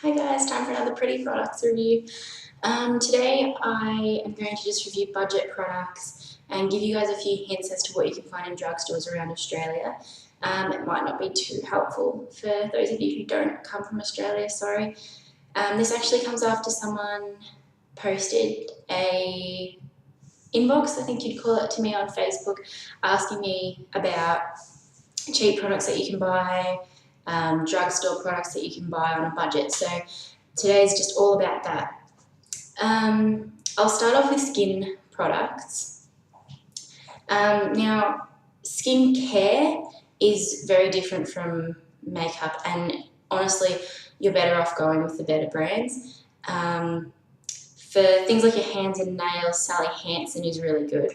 Hi guys, time for another pretty products review. Today I am going to just review budget products and give you guys a few hints as to what you can find in drugstores around Australia. It might not be too helpful for those of you who don't come from Australia, sorry. This actually comes after someone posted a inbox, I think you'd call it, to me on Facebook, asking me about cheap products that you can buy, drugstore products that you can buy on a budget. So today's just all about that. I'll start off with skin products. Now, skincare is very different from makeup, and honestly, you're better off going with the better brands. For things like your hands and nails, Sally Hansen is really good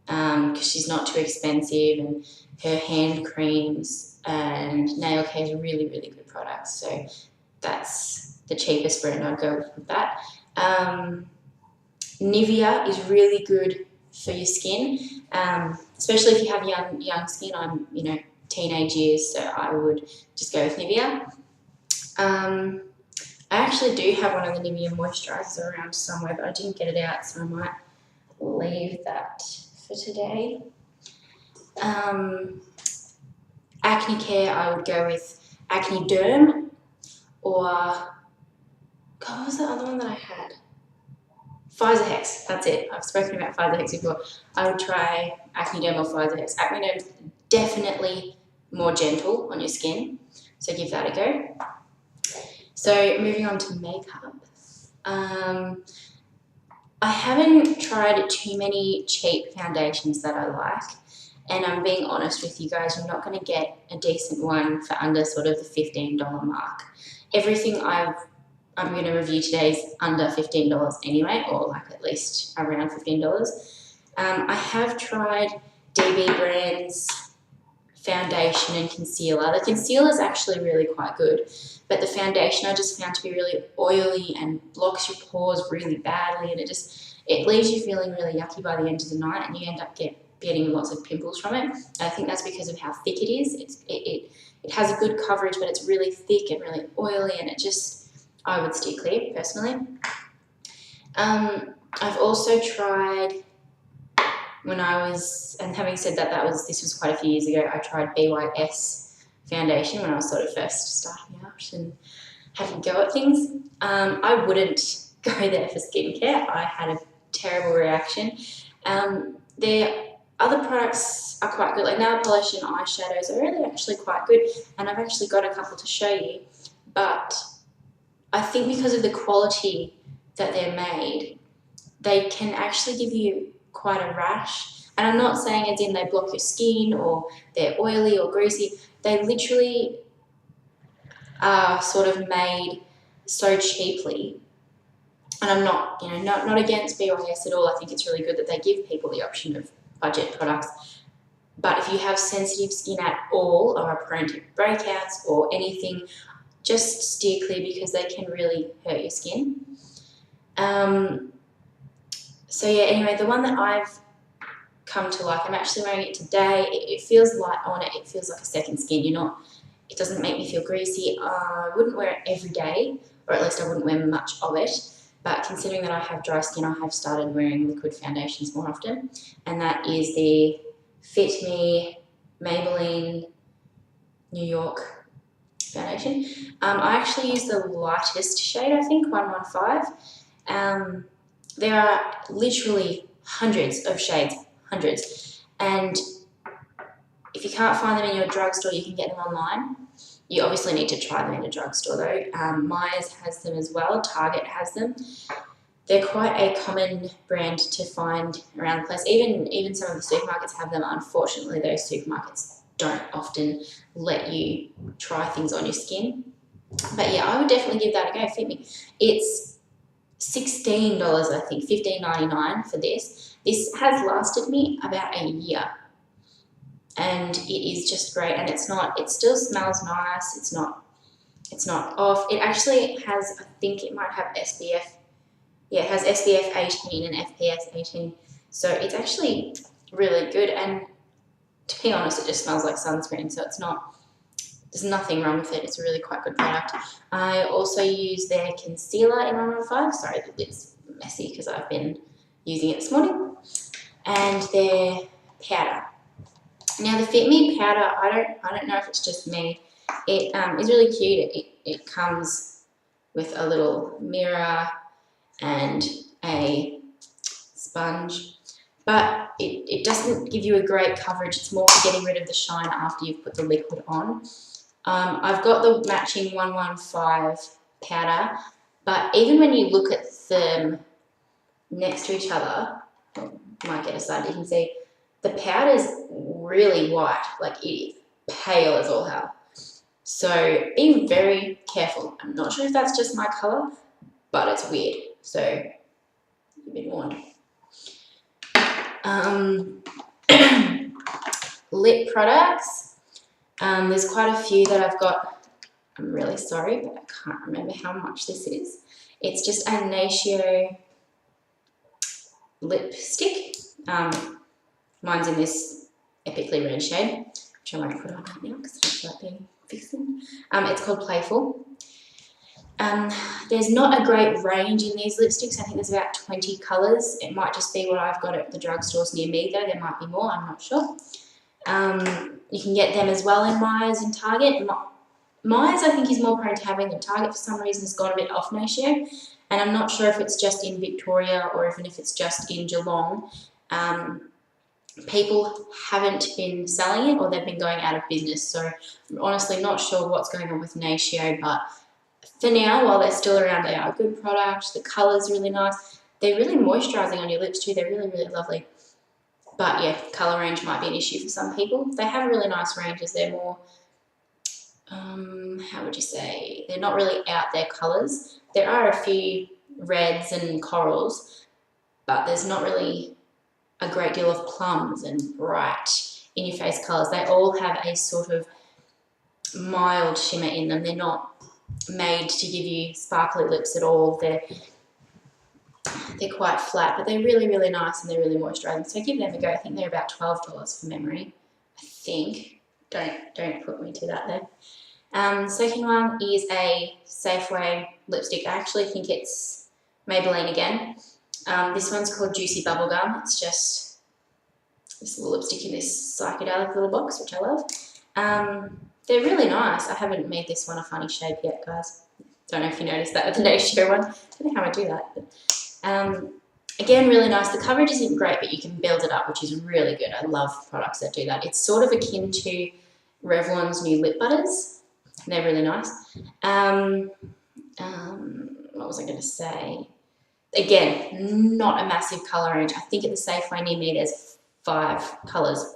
because she's not too expensive, and her hand creams and nail care is really, really good products. So that's the cheapest brand I'd go with that. Nivea is really good for your skin, especially if you have young skin. I'm, teenage years, so I would just go with Nivea. I actually do have one of the Nivea moisturisers around somewhere, but I didn't get it out, so I might leave that for today. Acne care, I would go with Acne Derm, or God, what was the other one that I had? Pfizer Hex, that's it. I've spoken about Pfizer Hex before. I would try Acne Derm or Pfizer Hex. Acne Derm is definitely more gentle on your skin, so give that a go. So moving on to makeup. I haven't tried too many cheap foundations that I like, and I'm being honest with you guys, you're not going to get a decent one for under sort of the $15 mark. Everything I'm going to review today is under $15 anyway, or like at least around $15. I have tried DB Brand's foundation and concealer. The concealer is actually really quite good, but the foundation I just found to be really oily and blocks your pores really badly, and it leaves you feeling really yucky by the end of the night, and you end up getting lots of pimples from it. And I think that's because of how thick it is. It has a good coverage, but it's really thick and really oily, and I would steer clear personally. I've also tried, and having said that, this was quite a few years ago, I tried BYS foundation when I was sort of first starting out and having a go at things. I wouldn't go there for skincare. I had a terrible reaction. Their other products are quite good, like nail polish and eyeshadows are really actually quite good, and I've actually got a couple to show you, but I think because of the quality that they're made, they can actually give you quite a rash. And I'm not saying as in they block your skin or they're oily or greasy. They literally are sort of made so cheaply. And I'm not, not against BYS at all. I think it's really good that they give people the option of budget products. But if you have sensitive skin at all, or are prone to breakouts or anything, just steer clear because they can really hurt your skin. So yeah, anyway, the one that I've come to like, I'm actually wearing it today. It feels light on it. It feels like a second skin. It doesn't make me feel greasy. I wouldn't wear it every day, or at least I wouldn't wear much of it. But considering that I have dry skin, I have started wearing liquid foundations more often. And that is the Fit Me Maybelline New York foundation. I actually use the lightest shade, I think, 115. There are literally hundreds of shades, hundreds. And if you can't find them in your drugstore, you can get them online. You obviously need to try them in a drugstore though. Myers has them as well, Target has them. They're quite a common brand to find around the place. Even some of the supermarkets have them. Unfortunately, those supermarkets don't often let you try things on your skin. But yeah, I would definitely give that a go. Fit Me. It's $16, I think, $15.99 for this. This has lasted me about a year, and it is just great. And it still smells nice. It's not off. It actually has, I think it might have SPF. Yeah, it has SPF 18 and FPS 18. So it's actually really good. And to be honest, it just smells like sunscreen. So it's not there's nothing wrong with it. It's a really quite good product. I also use their concealer in 115. Sorry, the lip's messy because I've been using it this morning. And their powder. Now the Fit Me powder, I don't know if it's just me. It is really cute. It comes with a little mirror and a sponge, but it doesn't give you a great coverage. It's more for getting rid of the shine after you've put the liquid on. I've got the matching 115 powder, but even when you look at them next to each other, might get a side, you can see the powder is really white, like it is pale as all hell. So be very careful. I'm not sure if that's just my colour, but it's weird. So you've been warned. Lip products. There's quite a few that I've got. I'm really sorry, but I can't remember how much this is. It's just a Natio lipstick. Mine's in this epically red shade, which I won't put on right now because I don't feel like being fixing. It's called Playful. There's not a great range in these lipsticks. I think there's about 20 colours. It might just be what I've got at the drugstores near me though. There might be more, I'm not sure. You can get them as well in Myers and Target. Myers I think is more prone to having them. Target for some reason has gone a bit off Natio, and I'm not sure if it's just in Victoria or even if it's just in Geelong. People haven't been selling it or they've been going out of business. So I'm honestly not sure what's going on with Natio, but for now, while they're still around, they are a good product. The colour's really nice. They're really moisturising on your lips too. They're really, really lovely. But yeah, colour range might be an issue for some people. They have really nice ranges. They're more, how would you say, they're not really out there colours. There are a few reds and corals, but there's not really a great deal of plums and bright in your face colours. They all have a sort of mild shimmer in them. They're not made to give you sparkly lips at all. They're quite flat, but they're really, really nice and they're really moisturising. So give them a go. I think they're about $12 from memory. I think. Don't put me to that though. Second one is a Safeway lipstick. I actually think it's Maybelline again. This one's called Juicy Bubblegum. It's just this little lipstick in this psychedelic little box, which I love. They're really nice. I haven't made this one a funny shape yet, guys. Don't know if you noticed that with the Natio one. I don't know how I do that. But, again, really nice. The coverage isn't great, but you can build it up, which is really good. I love products that do that. It's sort of akin to Revlon's new lip butters. They're really nice. What was I going to say? Again, not a massive colour range. I think at the Safeway near me there's 5 colours.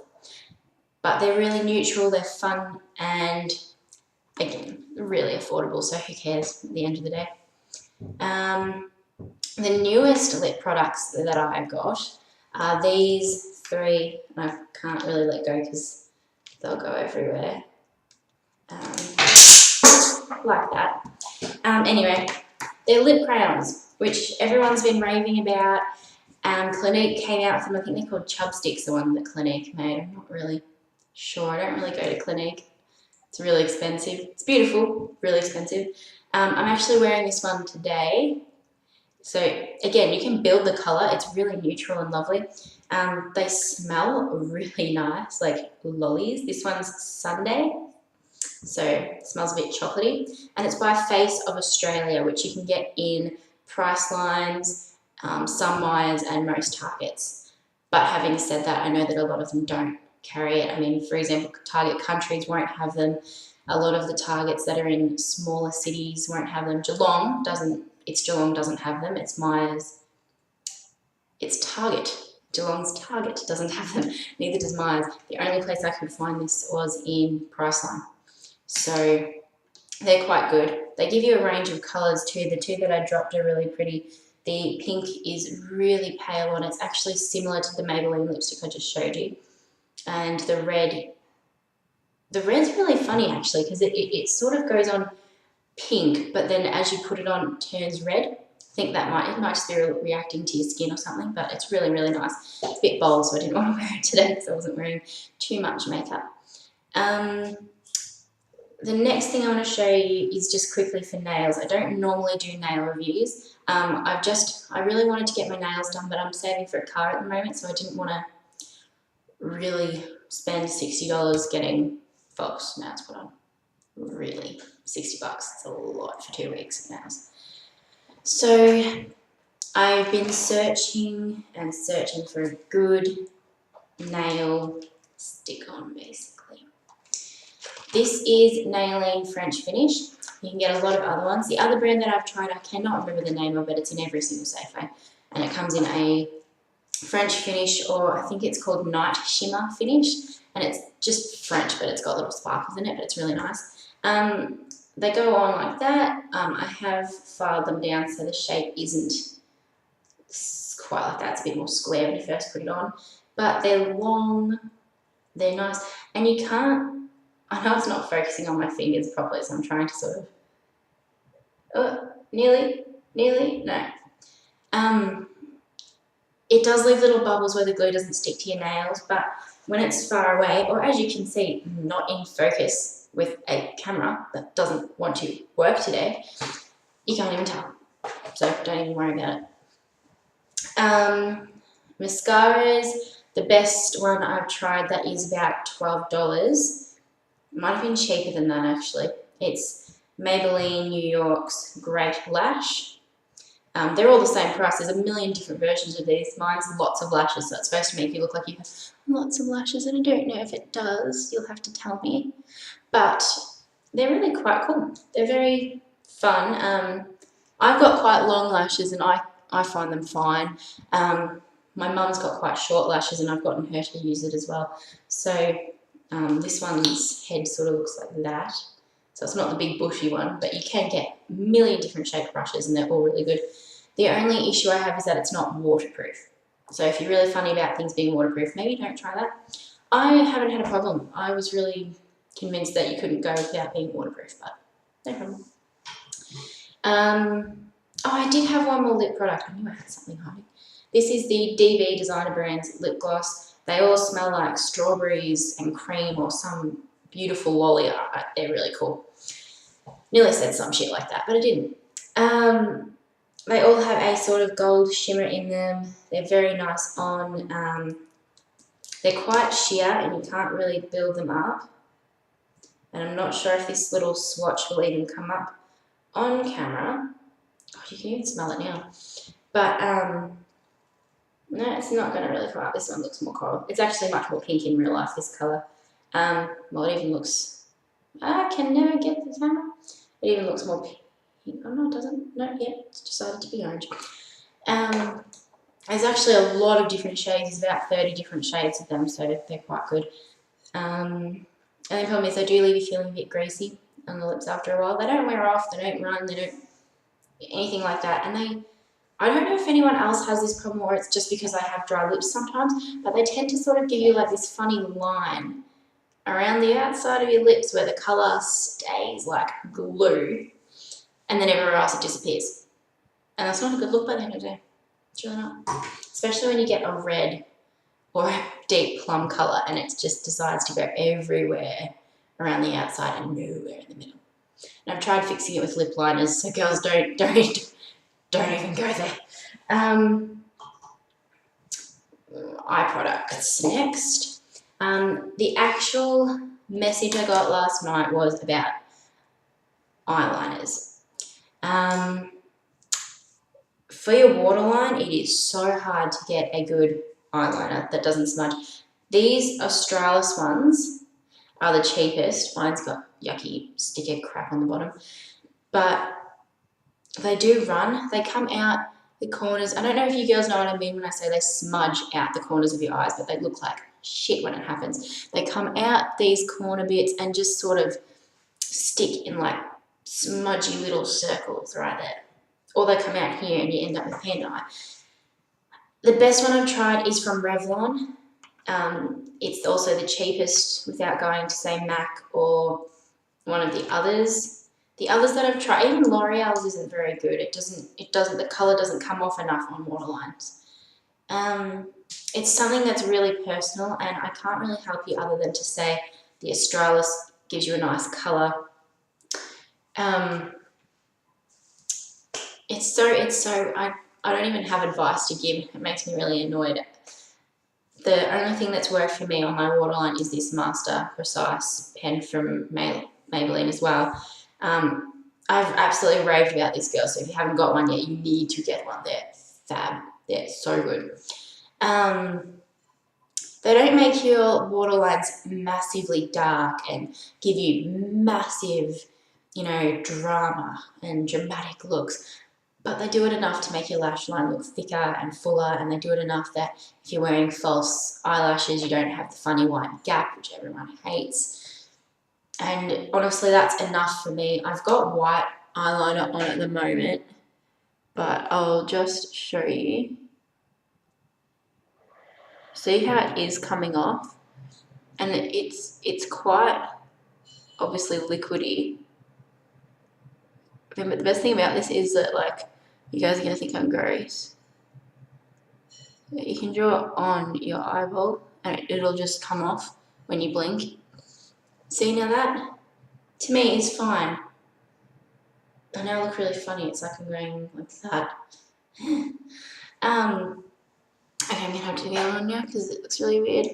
But they're really neutral, they're fun, and again, really affordable, so who cares at the end of the day. The newest lip products that I've got are these 3, and I can't really let go because they'll go everywhere. Like that. Anyway, they're lip crayons, which everyone's been raving about. Clinique came out with them. I think they're called Chubsticks, the one that Clinique made. I'm not really sure. I don't really go to Clinique. It's really expensive. It's beautiful, really expensive. I'm actually wearing this one today. So again, you can build the colour. It's really neutral and lovely. They smell really nice, like lollies. This one's Sunday. So it smells a bit chocolatey. And it's by Face of Australia, which you can get in Pricelines, some Myers and most Targets. But having said that, I know that a lot of them don't carry it. I mean, for example, Target countries won't have them. A lot of the Targets that are in smaller cities won't have them. Geelong doesn't have them. It's Myers. It's Target. Geelong's Target doesn't have them. Neither does Myers. The only place I could find this was in Priceline. So they're quite good. They give you a range of colours too. The 2 that I dropped are really pretty. The pink is really pale and it's actually similar to the Maybelline lipstick I just showed you. And the red's really funny actually because it sort of goes on pink, but then as you put it on, it turns red. I think it might just be reacting to your skin or something, but it's really, really nice. It's a bit bold, so I didn't want to wear it today because I wasn't wearing too much makeup. The next thing I want to show you is just quickly for nails. I don't normally do nail reviews. I really wanted to get my nails done, but I'm saving for a car at the moment, so I didn't want to really spend $60 getting false nails put on. Really, $60. It's a lot for 2 weeks of nails. So I've been searching and searching for a good nail stick-on, basically. This is Nailing French Finish. You can get a lot of other ones. The other brand that I've tried, I cannot remember the name of it. It's in every single Safeway, and it comes in a French finish, or I think it's called Night Shimmer Finish, and it's just French, but it's got little sparkles in it, but it's really nice. They go on like that. I have filed them down so the shape isn't quite like that. It's a bit more square when you first put it on, but they're long, they're nice, and you can't, I know it's not focusing on my fingers properly, so I'm trying to sort of, oh, nearly, no. It does leave little bubbles where the glue doesn't stick to your nails, but when it's far away, or as you can see, not in focus with a camera that doesn't want to work today, you can't even tell. So don't even worry about it. Mascaras, the best one I've tried that is about $12. Might have been cheaper than that actually. It's Maybelline New York's Great Lash. They're all the same price. There's a million different versions of these. Mine's lots of lashes, so it's supposed to make you look like you have lots of lashes, and I don't know if it does. You'll have to tell me. But they're really quite cool. They're very fun. I've got quite long lashes, and I find them fine. My mum's got quite short lashes, and I've gotten her to use it as well. So this one's head sort of looks like that. So it's not the big bushy one, but you can get a million different shaped brushes, and they're all really good. The only issue I have is that it's not waterproof. So if you're really funny about things being waterproof, maybe don't try that. I haven't had a problem. I was really convinced that you couldn't go without being waterproof, but no problem. Oh, I did have one more lip product. I knew I had something hiding. This is the DV Designer Brands lip gloss. They all smell like strawberries and cream or some beautiful lolly art. They're really cool. Nearly said some shit like that, but I didn't. They all have a sort of gold shimmer in them. They're very nice on. They're quite sheer and you can't really build them up. And I'm not sure if this little swatch will even come up on camera. Oh, you can even smell it now. But no, it's not going to really come up. This one looks more coral. It's actually much more pink in real life, this colour. Well, it even looks, I can never get the camera. It even looks more pink. Oh no, it doesn't. No, yeah, it's decided to be orange. There's actually a lot of different shades. There's about 30 different shades of them, so they're quite good. And the problem is they do leave you feeling a bit greasy on the lips after a while. They don't wear off, they don't run, they don't anything like that. And I don't know if anyone else has this problem or it's just because I have dry lips sometimes, but they tend to sort of give you like this funny line around the outside of your lips where the colour stays like glue, and then everywhere else it disappears. And that's not a good look by the end of the day. It's really not. Especially when you get a red or a deep plum colour and it just decides to go everywhere around the outside and nowhere in the middle. And I've tried fixing it with lip liners, so girls don't even go there. Eye products next. The actual message I got last night was about eyeliners. For your waterline, it is so hard to get a good eyeliner that doesn't smudge. These Australis ones are the cheapest. Mine's got yucky sticker crap on the bottom. But they do run. They come out the corners. I don't know if you girls know what I mean when I say they smudge out the corners of your eyes, but they look like shit when it happens. They come out these corner bits and just sort of stick in like smudgy little circles right there. Or they come out here and you end up with panda eye. The best one I've tried is from Revlon. It's also the cheapest without going to say MAC or one of the others. The others that I've tried, even L'Oreal's isn't very good. The colour doesn't come off enough on waterlines. It's something that's really personal and I can't really help you other than to say the Australis gives you a nice colour Um, I don't even have advice to give. It makes me really annoyed. The only thing that's worked for me on my waterline is this Master Precise pen from Maybelline as well. I've absolutely raved about this, girl, so if you haven't got one yet, you need to get one. They're fab. They're so good. They don't make your waterlines massively dark and give you massive, drama and dramatic looks, but they do it enough to make your lash line look thicker and fuller, and they do it enough that if you're wearing false eyelashes, you don't have the funny white gap, which everyone hates. And honestly, that's enough for me. I've got white eyeliner on at the moment, but I'll just show you. See how it is coming off? And it's quite obviously liquidy. But the best thing about this is that, like, you guys are going to think I'm gross. You can draw it on your eyeball and it'll just come off when you blink. See, now that, to me, is fine. I know I look really funny. It's like I'm going like that. Okay, I'm going to have to go on now because it looks really weird.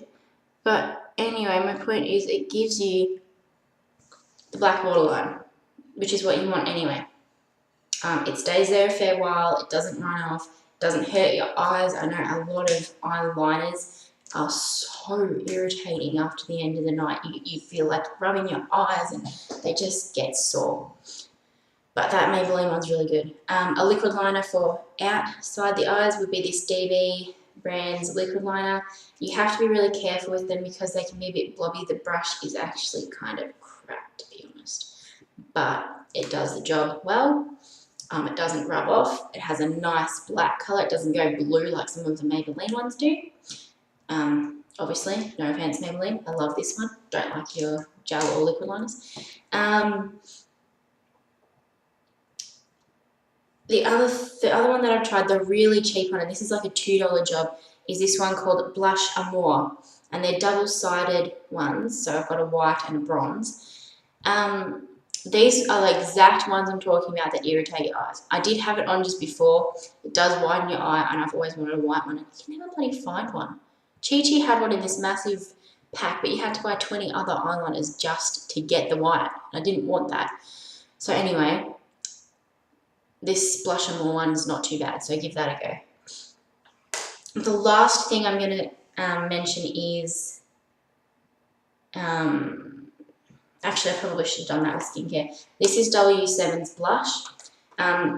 But anyway, my point is it gives you the black waterline, which is what you want anyway. It stays there a fair while, it doesn't run off, it doesn't hurt your eyes. I know a lot of eyeliners are so irritating after the end of the night. You feel like rubbing your eyes and they just get sore. But that Maybelline one's really good. A liquid liner for outside the eyes would be this DB brand's liquid liner. You have to be really careful with them because they can be a bit blobby. The brush is actually kind of crap, to be honest, but it does the job well. It doesn't rub off. It has a nice black colour. It doesn't go blue like some of the Maybelline ones do. Obviously, no offense, Maybelline. I love this one. Don't like your gel or liquid liners. The other one that I've tried, the really cheap one, and this is like a $2 job, is this one called Blush Amour. And they're double-sided ones, so I've got a white and a bronze. These are the exact ones I'm talking about that irritate your eyes. I did have it on just before. It does widen your eye, and I've always wanted a white one. You can never bloody find one. Chi Chi had one in this massive pack, but you had to buy 20 other eyeliners just to get the white. I didn't want that. So anyway, this Blush Amour one is not too bad, so give that a go. The last thing I'm going to mention is... actually, I probably should have done that with skincare. This is W7's blush.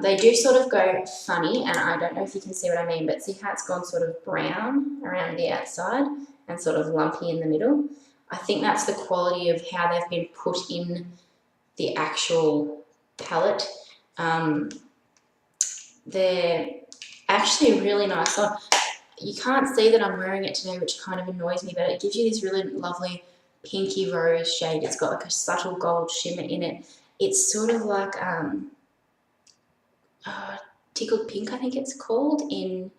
They do sort of go funny, and I don't know if you can see what I mean, but see how it's gone sort of brown around the outside and sort of lumpy in the middle? I think that's the quality of how they've been put in the actual palette. They're actually really nice. You can't see that I'm wearing it today, which kind of annoys me, but it gives you this really lovely pinky rose shade. It's got like a subtle gold shimmer in it. It's sort of like Tickled Pink, I think it's called, in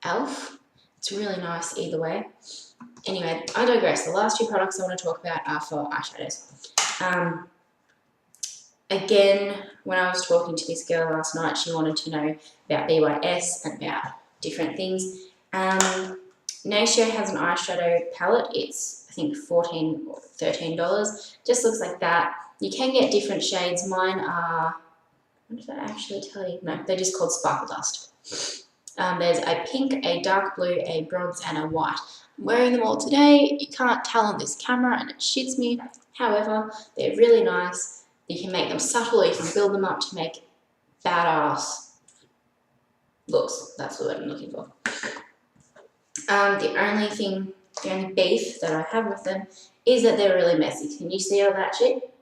e.l.f. It's really nice either way. Anyway, I digress. The last two products I want to talk about are for eyeshadows. Again, when I was talking to this girl last night, she wanted to know about BYS and about different things. Natio has an eyeshadow palette. It's, I think, $14 or $13. Just looks like that. You can get different shades. Mine are, what did I actually tell you? No, they're just called Sparkle Dust. There's a pink, a dark blue, a bronze, and a white. I'm wearing them all today. You can't tell on this camera, and it shits me. However, they're really nice. You can make them subtle, or you can build them up to make badass looks. That's the word I'm looking for. The only beef that I have with them is that they're really messy. Can you see all that shit?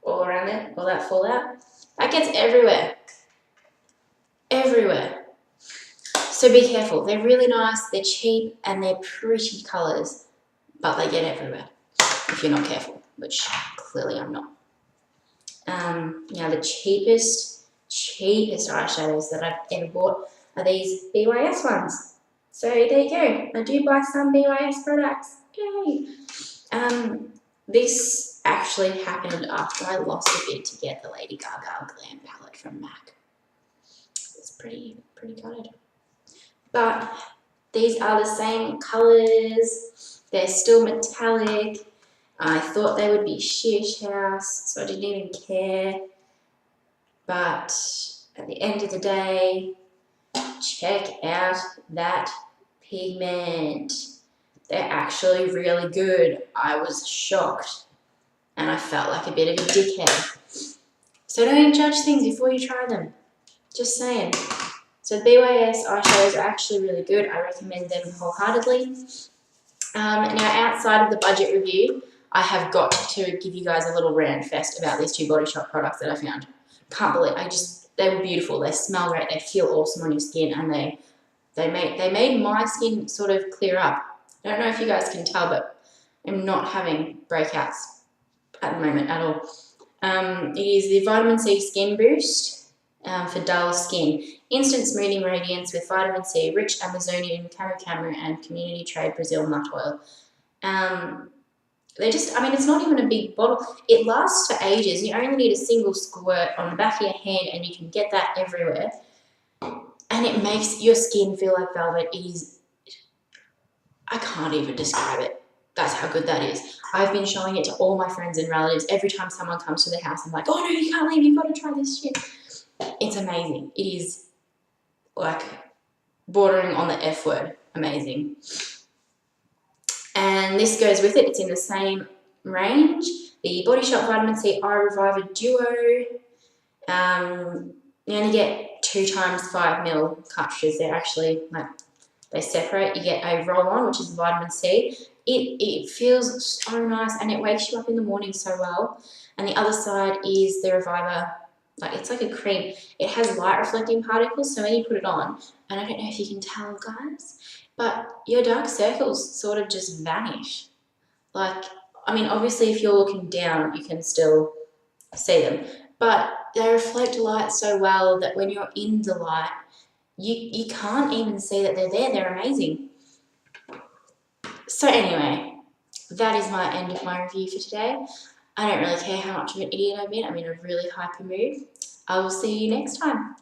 All around there? All that fallout? That gets everywhere. Everywhere. So be careful. They're really nice, they're cheap, and they're pretty colours, but they get everywhere if you're not careful, which clearly I'm not. Now the cheapest eyeshadows that I've ever bought are these BYS ones. So there you go. I do buy some BYS products. Yay! This actually happened after I lost a bid to get the Lady Gaga Glam palette from MAC. It's pretty gutted. But these are the same colours. They're still metallic. I thought they would be Shish House, so I didn't even care. But at the end of the day, check out that pigment. They're actually really good. I was shocked and I felt like a bit of a dickhead. So don't judge things before you try them. Just saying. So the BYS eyeshadows are actually really good. I recommend them wholeheartedly. Now outside of the budget review, I have got to give you guys a little rant fest about these two Body Shop products that I found. Can't believe they were beautiful. They smell great. They feel awesome on your skin, and they made my skin sort of clear up. I don't know if you guys can tell, but I'm not having breakouts at the moment at all. It is the Vitamin C Skin Boost for dull skin. Instant smoothing radiance with vitamin C, rich Amazonian camu and community trade Brazil nut oil. It's not even a big bottle. It lasts for ages. You only need a single squirt on the back of your hand and you can get that everywhere. And it makes your skin feel like velvet. I can't even describe it. That's how good that is. I've been showing it to all my friends and relatives. Every time someone comes to the house, I'm like, oh no, you can't leave. You've got to try this shit. It's amazing. It is like bordering on the F word. Amazing. And this goes with it. It's in the same range. The Body Shop Vitamin C Eye Reviver Duo. You only get 2 times 5 ml cartridges. They're actually they separate. You get a roll-on, which is vitamin C. It feels so nice and it wakes you up in the morning so well. And the other side is the Reviver. It's like a cream. It has light reflecting particles, so when you put it on, and I don't know if you can tell, guys, but your dark circles sort of just vanish. Obviously if you're looking down, you can still see them, but they reflect light so well that when you're in the light, you can't even see that they're there. They're amazing. So anyway, that is my end of my review for today. I don't really care how much of an idiot I've been. I'm in a really hyper mood. I will see you next time.